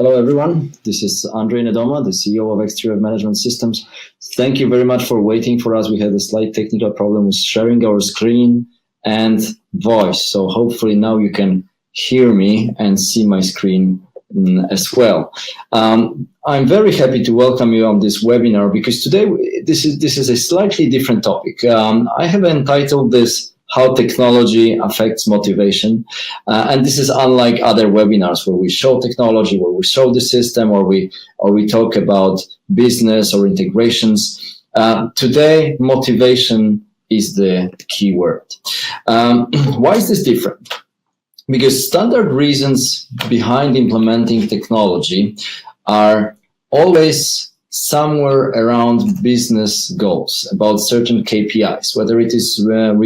Hello, everyone. This is Andrzej, the CEO of XTRF Management Systems. Thank you very much for waiting for us. We had a slight technical problem with sharing our screen and voice. So hopefully now you can hear me and see my screen as well. I'm very happy to welcome you on this webinar because today this is a slightly different topic. I have entitled this How Technology Affects Motivation. And this is unlike other webinars where we show technology, where we show the system, or we talk about business or integrations. Today, motivation is the key word. Why is this different? Because standard reasons behind implementing technology are always somewhere around business goals, about certain KPIs, whether it is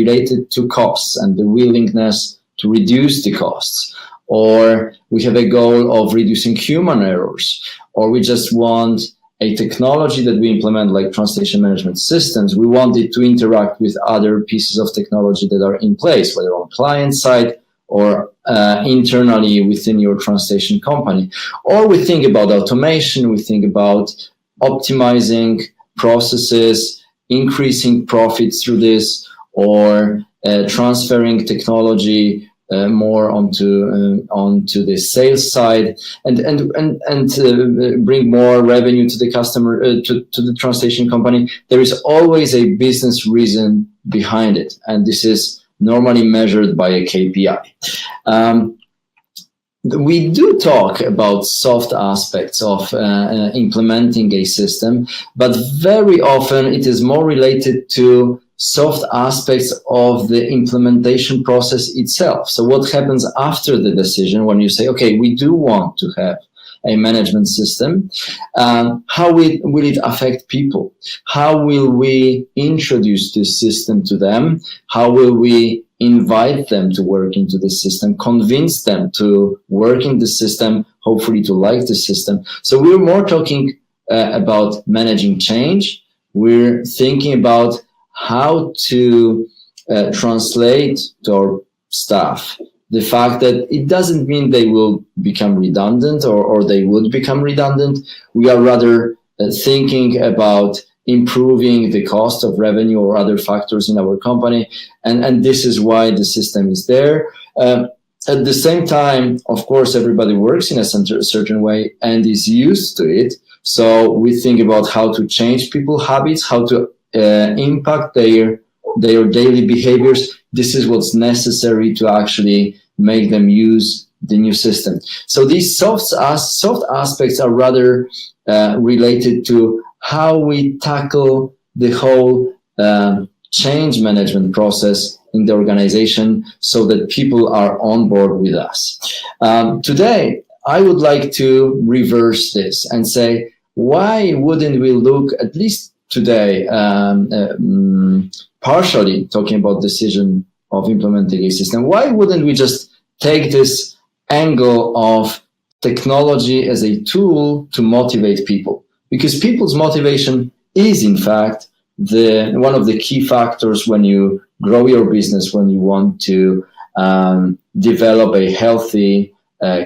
related to costs and the willingness to reduce the costs, or we have a goal of reducing human errors, or we just want a technology that we implement like translation management systems. We want it to interact with other pieces of technology that are in place, whether on client side or internally within your translation company. Or we think about automation, we think about optimizing processes, increasing profits through this, or transferring technology more onto the sales side, and bring more revenue to the customer, to the translation company. There is always a business reason behind it, and this is normally measured by a KPI. We do talk about soft aspects of implementing a system, but very often it is more related to soft aspects of the implementation process itself. So what happens after the decision when you say, okay, we do want to have a management system, how will it affect people? How will we introduce this system to them? How will we invite them to work into the system, convince them to work in the system, hopefully to like the system? So we're more talking about managing change. We're thinking about how to translate to our staff the fact that it doesn't mean they will become redundant or they would become redundant. We are rather thinking about improving the cost of revenue or other factors in our company. And this is why the system is there. At the same time, of course, everybody works in a certain way and is used to it. So we think about how to change people's habits, how to impact their daily behaviors. This is what's necessary to actually make them use the new system. So these soft aspects are rather related to how we tackle the whole change management process in the organization so that people are on board with us. Today, I would like to reverse this and say, why wouldn't we look, at least today, partially talking about decision of implementing a system, why wouldn't we just take this angle of technology as a tool to motivate people? Because people's motivation is, in fact, one of the key factors when you grow your business, when you want to develop a healthy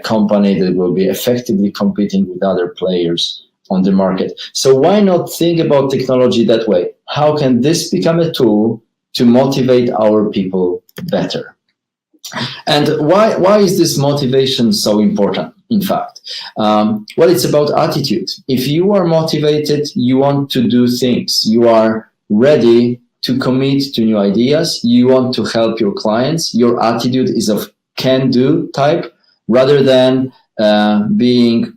company that will be effectively competing with other players on the market. So why not think about technology that way? How can this become a tool to motivate our people better? And why is this motivation so important, in fact? Well, it's about attitude. If you are motivated, you want to do things. You are ready to commit to new ideas. You want to help your clients. Your attitude is of can-do type rather than being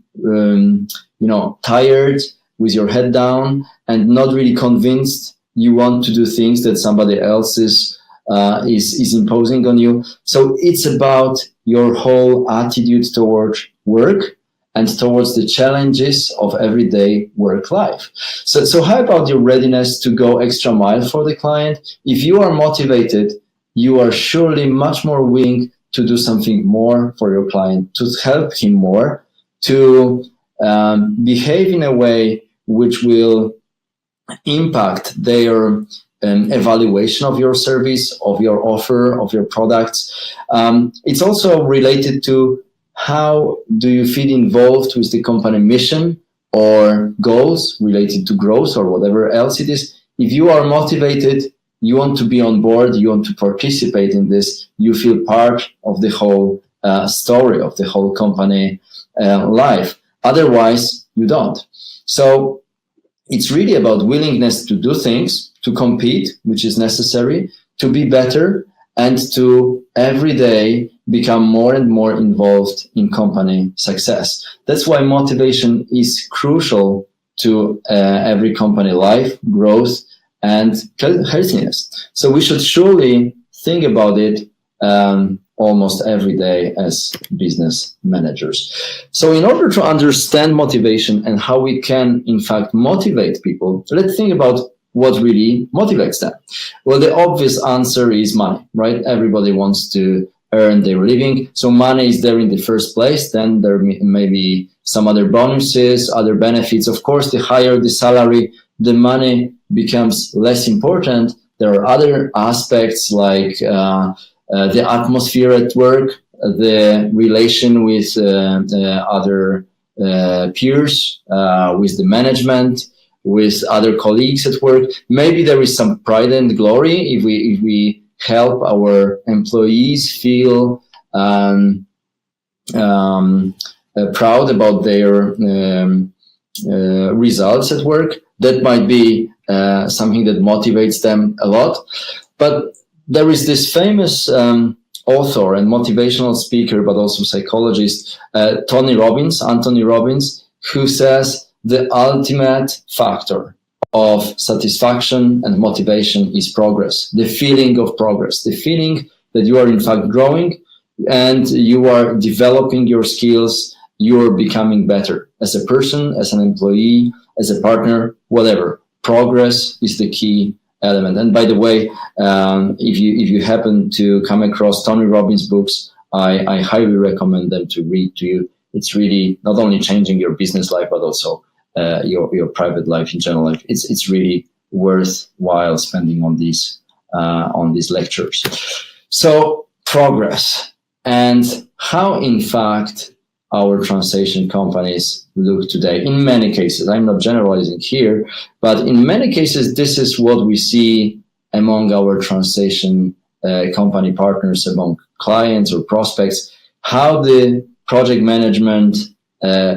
tired with your head down and not really convinced you want to do things that somebody else is imposing on you. So it's about your whole attitude towards work and towards the challenges of everyday work life. So how about your readiness to go extra mile for the client? If you are motivated, you are surely much more willing to do something more for your client, to help him more, to behave in a way which will impact their evaluation of your service, of your offer, of your products. It's also related to how do you feel involved with the company mission or goals related to growth or whatever else it is. If you are motivated, you want to be on board, you want to participate in this, you feel part of the whole story, of the whole company life. Otherwise, you don't. So it's really about willingness to do things, to compete, which is necessary, to be better, and to every day become more and more involved in company success. That's why motivation is crucial to every company life, growth, and healthiness. So we should surely think about it almost every day as business managers. So in order to understand motivation and how we can, in fact, motivate people, let's think about what really motivates them. Well, the obvious answer is money, right? Everybody wants to earn their living. So money is there in the first place. Then there may be some other bonuses, other benefits. Of course, the higher the salary, the money becomes less important. There are other aspects like the atmosphere at work, the relation with other peers, with the management, with other colleagues at work. Maybe there is some pride and glory if we help our employees feel proud about their results at work. That might be something that motivates them a lot. But there is this famous author and motivational speaker, but also psychologist, Anthony Robbins, who says the ultimate factor of satisfaction and motivation is progress, the feeling of progress, the feeling that you are in fact growing and you are developing your skills, you are becoming better as a person, as an employee, as a partner, whatever. Progress is the key element. And by the way, if you happen to come across Tony Robbins' books, I highly recommend them to read to you. It's really not only changing your business life, but also your private life, in general life. It's really worthwhile spending on these lectures. So progress and how, in fact, our translation companies look today. In many cases, I'm not generalizing here, but in many cases, this is what we see among our translation company partners, among clients or prospects, how the project management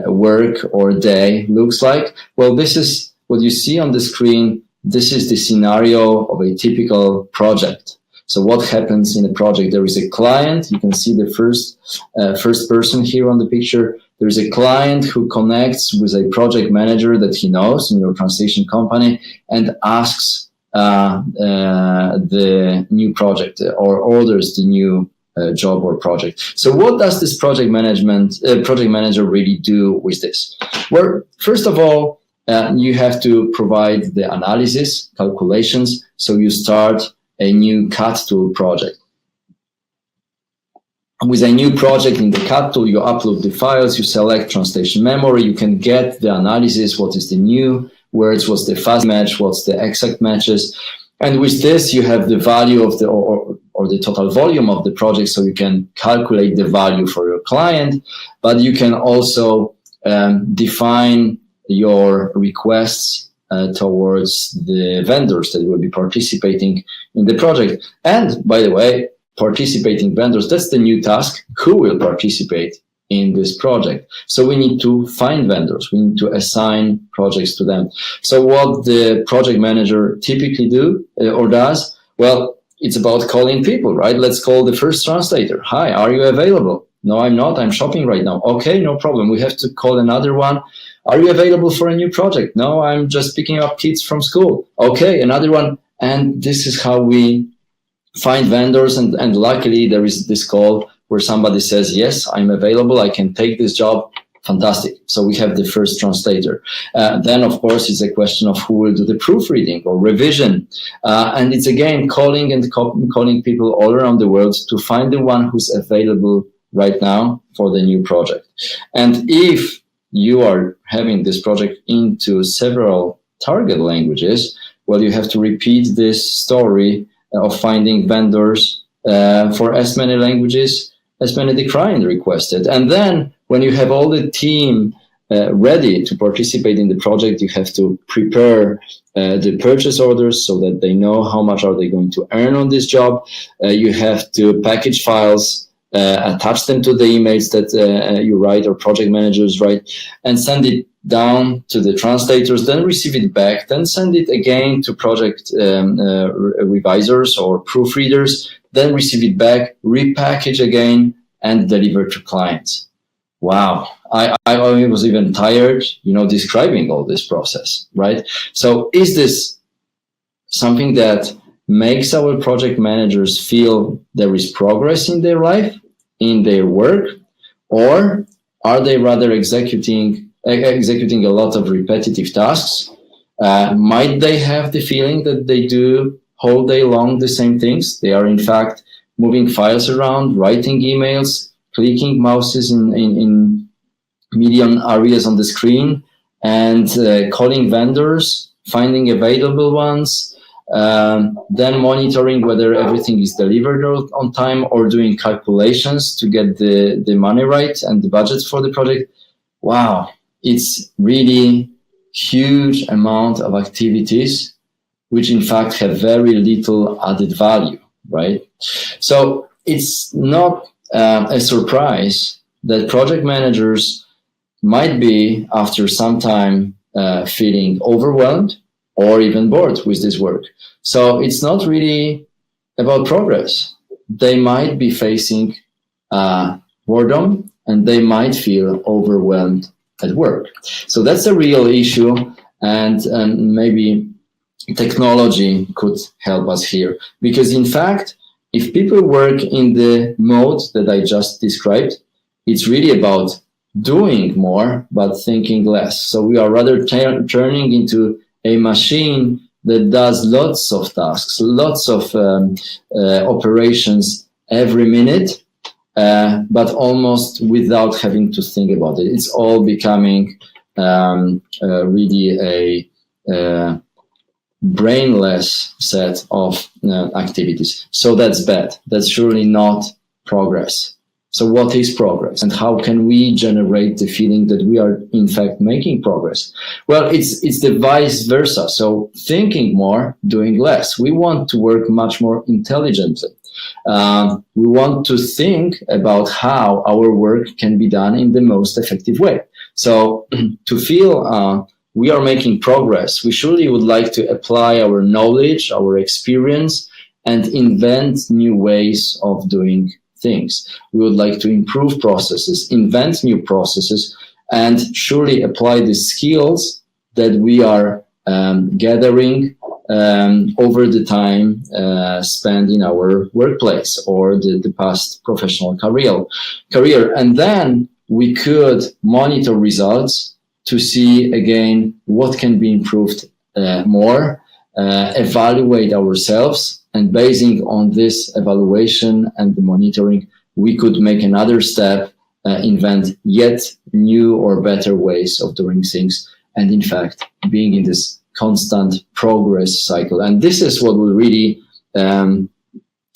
work or day looks like. Well, this is what you see on the screen. This is the scenario of a typical project. So what happens in a project? There is a client. You can see the first person here on the picture. There is a client who connects with a project manager that he knows in your translation company and asks the new project or orders the new job or project. So what does this project manager really do with this? Well, first of all, you have to provide the analysis, calculations. So you start a new CAD tool project. With a new project in the CAD tool, you upload the files, you select translation memory, you can get the analysis, what is the new words, what's the fast match, what's the exact matches. And with this, you have the value of the, or the total volume of the project, so you can calculate the value for your client, but you can also define your requests towards the vendors that will be participating in the project. And by the way, participating vendors, that's the new task. Who will participate in this project? So we need to find vendors. We need to assign projects to them. So what the project manager typically do or does, well, it's about calling people, right? Let's call the first translator. Hi, are you available? No, I'm not. I'm shopping right now. Okay, no problem. We have to call another one. Are you available for a new project? No, I'm just picking up kids from school. Okay, another one. And this is how we find vendors. And luckily, there is this call where somebody says, yes, I'm available. I can take this job. Fantastic. So we have the first translator. Then, of course, it's a question of who will do the proofreading or revision. And it's, again, calling people all around the world to find the one who's available right now for the new project. And if you are having this project into several target languages, well, you have to repeat this story of finding vendors for as many languages as many the client requested. And then when you have all the team ready to participate in the project, you have to prepare the purchase orders so that they know how much are they going to earn on this job. You have to package files, attach them to the emails that you write or project managers write, and send it down to the translators, then receive it back, then send it again to project revisers or proofreaders, then receive it back, repackage again, and deliver to clients. Wow, I was even tired, describing all this process, right? So is this something that makes our project managers feel there is progress in their life, in their work, or are they rather executing a lot of repetitive tasks? Might they have the feeling that they do whole day long the same things? They are in fact moving files around, writing emails, clicking mouses in medium areas on the screen, and calling vendors, finding available ones, then monitoring whether everything is delivered on time, or doing calculations to get the money right and the budget for the project. Wow, it's really huge amount of activities which in fact have very little added value, right? So it's not a surprise that project managers might be, after some time, feeling overwhelmed or even bored with this work. So it's not really about progress. They might be facing boredom, and they might feel overwhelmed at work. So that's a real issue, and maybe technology could help us here. Because in fact, if people work in the mode that I just described, it's really about doing more, but thinking less. So we are rather turning into a machine that does lots of tasks, lots of operations every minute, but almost without having to think about it. It's all becoming really a brainless set of activities. So that's bad. That's surely not progress. So what is progress, and how can we generate the feeling that we are in fact making progress? Well, it's the vice versa. So thinking more, doing less. We want to work much more intelligently. We want to think about how our work can be done in the most effective way. So to feel we are making progress, we surely would like to apply our knowledge, our experience, and invent new ways of doing things. We would like to improve processes, invent new processes, and surely apply the skills that we are gathering over the time spent in our workplace or the past professional career. And then we could monitor results to see again what can be improved more, evaluate ourselves, and basing on this evaluation and the monitoring, we could make another step, invent yet new or better ways of doing things, and in fact being in this constant progress cycle. And this is what will really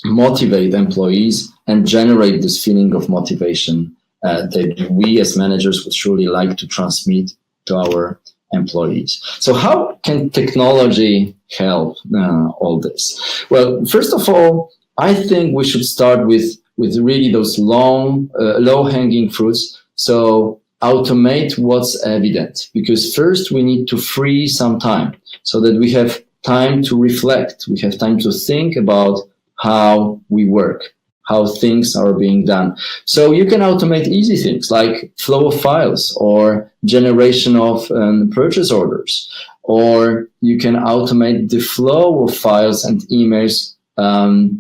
motivate employees and generate this feeling of motivation that we as managers would surely like to transmit to our employees. So how can technology help all this? Well, first of all, I think we should start with really those low-hanging fruits. So automate what's evident, because first we need to free some time so that we have time to reflect. We have time to think about how we work, how things are being done. So you can automate easy things like flow of files or generation of purchase orders, or you can automate the flow of files and emails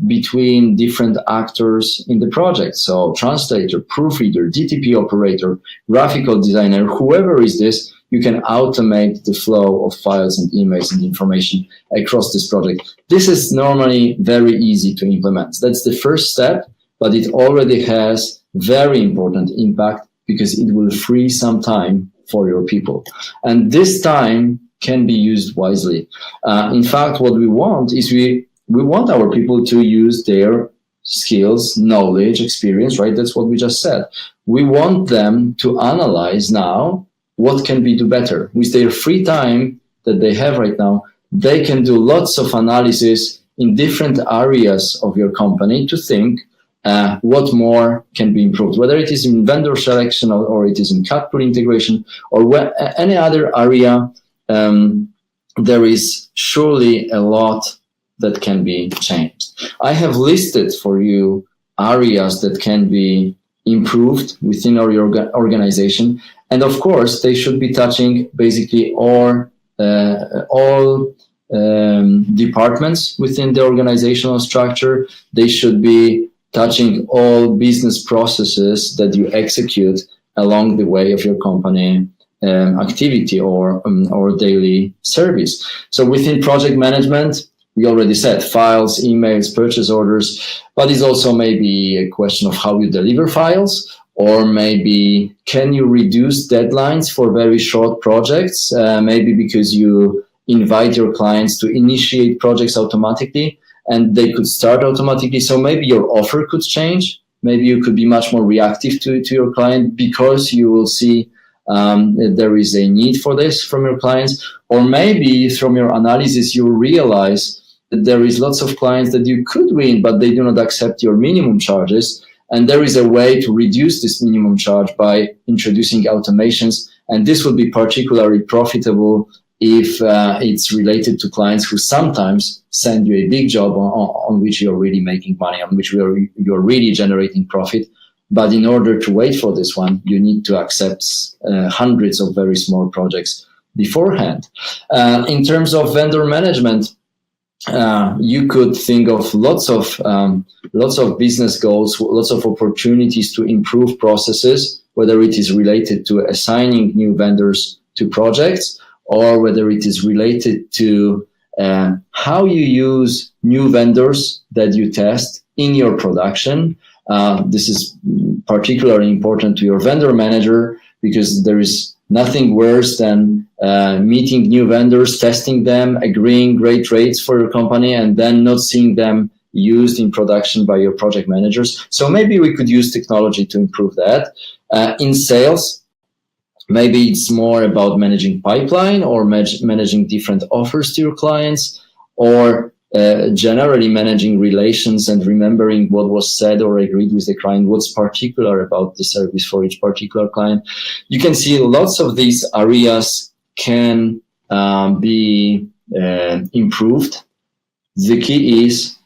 between different actors in the project. So translator, proofreader, DTP operator, graphical designer, whoever is this, you can automate the flow of files and emails and information across this project. This is normally very easy to implement. That's the first step, but it already has very important impact because it will free some time for your people. And this time can be used wisely. In fact, what we want is we want our people to use their skills, knowledge, experience, right? That's what we just said. We want them to analyze now what can be do better. With their free time that they have right now, they can do lots of analysis in different areas of your company to think what more can be improved, whether it is in vendor selection or it is in cut pool integration or any other area. There is surely a lot that can be changed. I have listed for you areas that can be improved within our organization, and of course they should be touching basically all departments within the organizational structure. They should be touching all business processes that you execute along the way of your company activity or daily service. So within project management, we already said files, emails, purchase orders, but it's also maybe a question of how you deliver files, or maybe can you reduce deadlines for very short projects, maybe because you invite your clients to initiate projects automatically and they could start automatically. So maybe your offer could change. Maybe you could be much more reactive to your client because you will see that there is a need for this from your clients. Or maybe from your analysis, you realize that there is lots of clients that you could win, but they do not accept your minimum charges. And there is a way to reduce this minimum charge by introducing automations. And this will be particularly profitable if it's related to clients who sometimes send you a big job on which you're really making money, on which you're really generating profit. But in order to wait for this one, you need to accept hundreds of very small projects beforehand. In terms of vendor management, you could think of lots of business goals, lots of opportunities to improve processes, whether it is related to assigning new vendors to projects, or whether it is related to how you use new vendors that you test in your production. This is particularly important to your vendor manager, because there is nothing worse than meeting new vendors, testing them, agreeing great rates for your company, and then not seeing them used in production by your project managers. So maybe we could use technology to improve that. In sales, maybe it's more about managing pipeline or managing different offers to your clients, or generally managing relations and remembering what was said or agreed with the client, what's particular about the service for each particular client. You can see lots of these areas can be improved. The key is,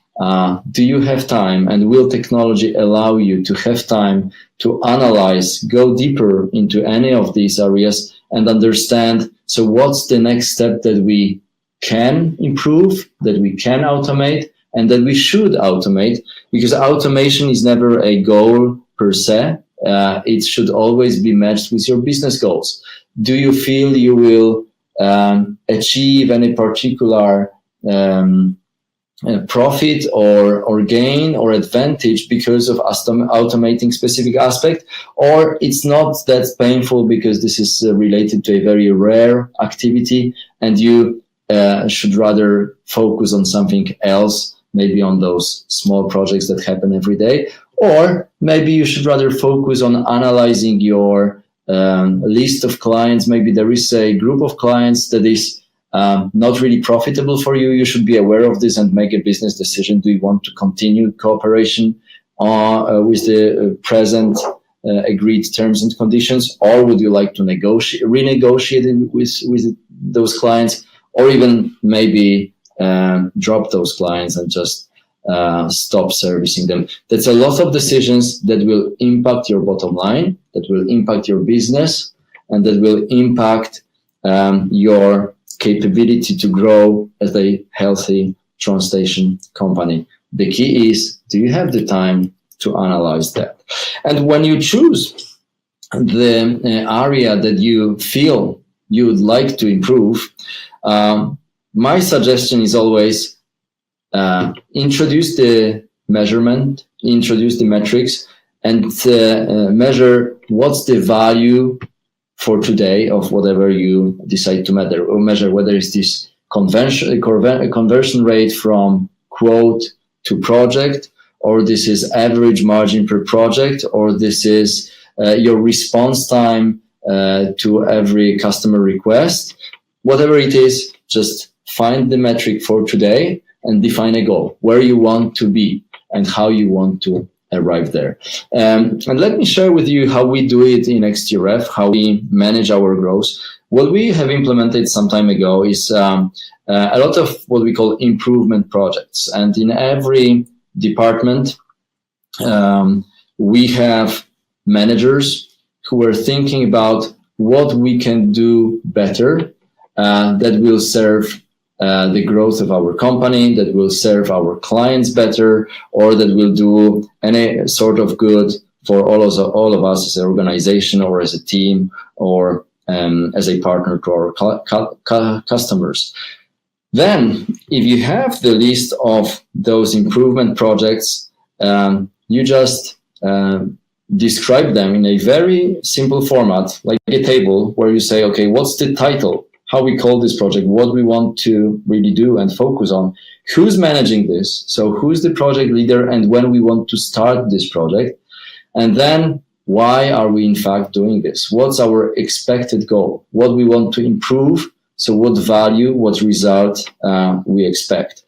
do you have time, and will technology allow you to have time to analyze, go deeper into any of these areas and understand, so what's the next step that we can improve, that we can automate, and that we should automate, because automation is never a goal per se. It should always be matched with your business goals. Do you feel you will achieve any particular profit or gain or advantage because of automating specific aspect, or it's not that painful because this is related to a very rare activity and you should rather focus on something else, maybe on those small projects that happen every day, or maybe you should rather focus on analyzing your list of clients. Maybe there is a group of clients that is not really profitable for you. You should be aware of this and make a business decision. Do you want to continue cooperation with the present agreed terms and conditions, or would you like to renegotiate it with those clients, or even maybe drop those clients and just stop servicing them? That's a lot of decisions that will impact your bottom line, that will impact your business, and that will impact your capability to grow as a healthy translation company. The key is, do you have the time to analyze that? And when you choose the area that you feel you would like to improve, my suggestion is always introduce the measurement, introduce the metrics, and measure what's the value for today of whatever you decide to measure, whether it's this conversion rate from quote to project, or this is average margin per project, or this is your response time to every customer request. Whatever it is, just find the metric for today and define a goal, where you want to be and how you want to arrive there. And let me share with you how we do it in XTRF, how we manage our growth. What we have implemented some time ago is a lot of what we call improvement projects. And in every department, we have managers who are thinking about what we can do better that will serve the growth of our company, that will serve our clients better, or that will do any sort of good for all of us as an organization or as a team or as a partner to our customers. Then, if you have the list of those improvement projects, you just describe them in a very simple format, like a table where you say, okay, what's the title? How we call this project, what we want to really do and focus on, who's managing this, so who's the project leader and when we want to start this project, and then why are we in fact doing this? What's our expected goal? What we want to improve, so what value, what result we expect.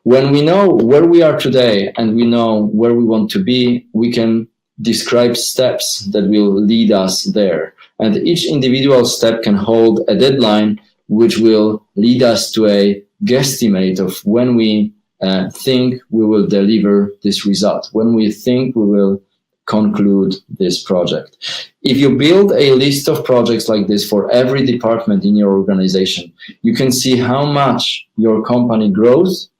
When we know where we are today and we know where we want to be, we can describe steps that will lead us there. And each individual step can hold a deadline, which will lead us to a guesstimate of when we think we will deliver this result, when we think we will conclude this project. If you build a list of projects like this for every department in your organization, you can see how much your company grows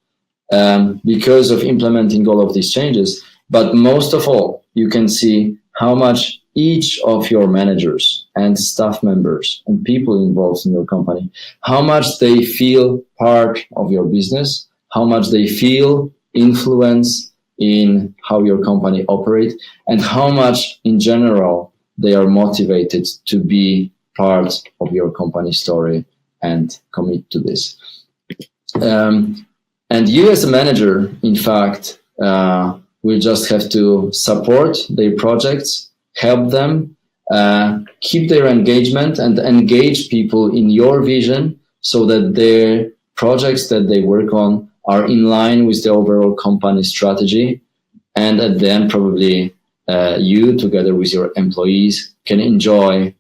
because of implementing all of these changes. But most of all, you can see how much each of your managers and staff members and people involved in your company, how much they feel part of your business, how much they feel influence in how your company operates, and how much in general they are motivated to be part of your company story and commit to this. And you as a manager, in fact, will just have to support their projects, help them, keep their engagement and engage people in your vision so that their projects that they work on are in line with the overall company strategy. And at the end, probably you, together with your employees, can enjoy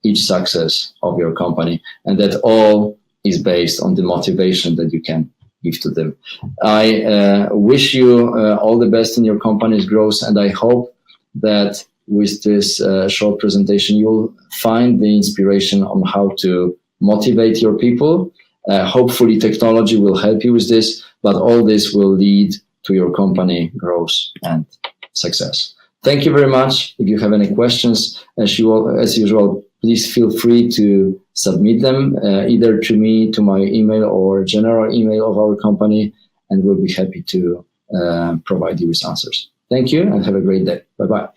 each success of your company. And that all is based on the motivation that you can give to them. I wish you all the best in your company's growth, and I hope that with this short presentation, you'll find the inspiration on how to motivate your people. Hopefully technology will help you with this, but all this will lead to your company growth and success. Thank you very much. If you have any questions, as usual, please feel free to submit them either to me, to my email or general email of our company, and we'll be happy to provide you with answers. Thank you and have a great day. Bye-bye.